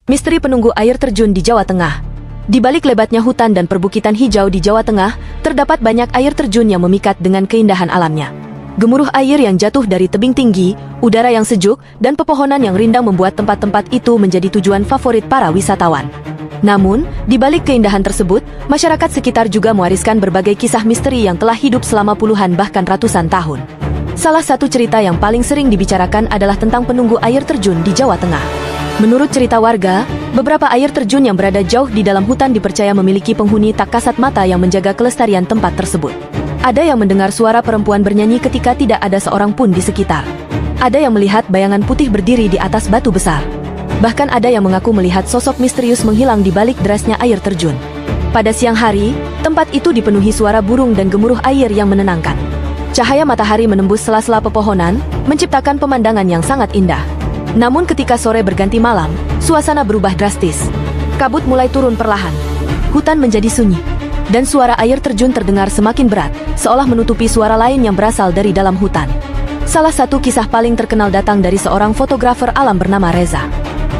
Misteri penunggu air terjun di Jawa Tengah. Di balik lebatnya hutan dan perbukitan hijau di Jawa Tengah, terdapat banyak air terjun yang memikat dengan keindahan alamnya. Gemuruh air yang jatuh dari tebing tinggi, udara yang sejuk, dan pepohonan yang rindang membuat tempat-tempat itu menjadi tujuan favorit para wisatawan. Namun, di balik keindahan tersebut, masyarakat sekitar juga mewariskan berbagai kisah misteri yang telah hidup selama puluhan bahkan ratusan tahun. Salah satu cerita yang paling sering dibicarakan adalah tentang penunggu air terjun di Jawa Tengah. Menurut cerita warga, beberapa air terjun yang berada jauh di dalam hutan dipercaya memiliki penghuni tak kasat mata yang menjaga kelestarian tempat tersebut. Ada yang mendengar suara perempuan bernyanyi ketika tidak ada seorang pun di sekitar. Ada yang melihat bayangan putih berdiri di atas batu besar. Bahkan ada yang mengaku melihat sosok misterius menghilang di balik derasnya air terjun. Pada siang hari, tempat itu dipenuhi suara burung dan gemuruh air yang menenangkan. Cahaya matahari menembus sela-sela pepohonan, menciptakan pemandangan yang sangat indah. Namun ketika sore berganti malam, suasana berubah drastis. Kabut mulai turun perlahan. Hutan menjadi sunyi. Dan suara air terjun terdengar semakin berat, seolah menutupi suara lain yang berasal dari dalam hutan. Salah satu kisah paling terkenal datang dari seorang fotografer alam bernama Reza.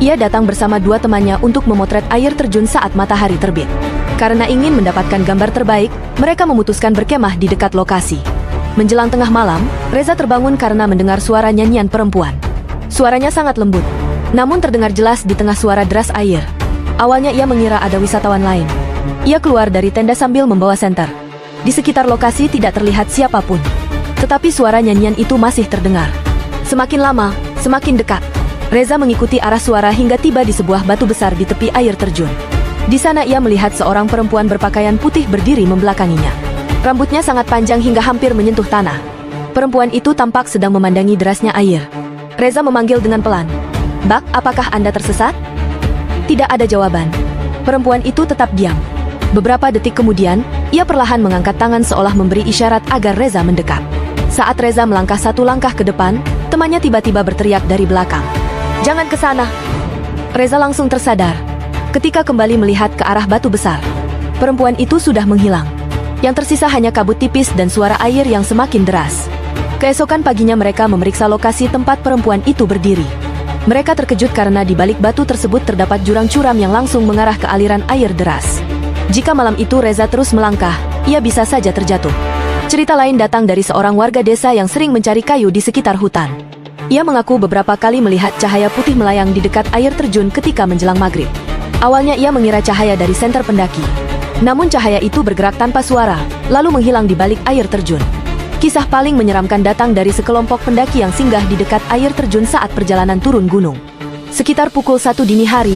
Ia datang bersama dua temannya untuk memotret air terjun saat matahari terbit. Karena ingin mendapatkan gambar terbaik, mereka memutuskan berkemah di dekat lokasi. Menjelang tengah malam, Reza terbangun karena mendengar suara nyanyian perempuan. Suaranya sangat lembut, namun terdengar jelas di tengah suara deras air. Awalnya ia mengira ada wisatawan lain. Ia keluar dari tenda sambil membawa senter. Di sekitar lokasi tidak terlihat siapapun. Tetapi suara nyanyian itu masih terdengar. Semakin lama, semakin dekat. Reza mengikuti arah suara hingga tiba di sebuah batu besar di tepi air terjun. Di sana ia melihat seorang perempuan berpakaian putih berdiri membelakanginya. Rambutnya sangat panjang hingga hampir menyentuh tanah. Perempuan itu tampak sedang memandangi derasnya air. Reza memanggil dengan pelan. "Bak, apakah Anda tersesat?" Tidak ada jawaban. Perempuan itu tetap diam. Beberapa detik kemudian, ia perlahan mengangkat tangan seolah memberi isyarat agar Reza mendekat. Saat Reza melangkah satu langkah ke depan, temannya tiba-tiba berteriak dari belakang. "Jangan ke sana!" Reza langsung tersadar. Ketika kembali melihat ke arah batu besar, perempuan itu sudah menghilang. Yang tersisa hanya kabut tipis dan suara air yang semakin deras. Keesokan paginya mereka memeriksa lokasi tempat perempuan itu berdiri. Mereka terkejut karena di balik batu tersebut terdapat jurang curam yang langsung mengarah ke aliran air deras. Jika malam itu Reza terus melangkah, ia bisa saja terjatuh. Cerita lain datang dari seorang warga desa yang sering mencari kayu di sekitar hutan. Ia mengaku beberapa kali melihat cahaya putih melayang di dekat air terjun ketika menjelang maghrib. Awalnya ia mengira cahaya dari senter pendaki. Namun cahaya itu bergerak tanpa suara, lalu menghilang di balik air terjun. Kisah paling menyeramkan datang dari sekelompok pendaki yang singgah di dekat air terjun saat perjalanan turun gunung. Sekitar pukul 1 dini hari,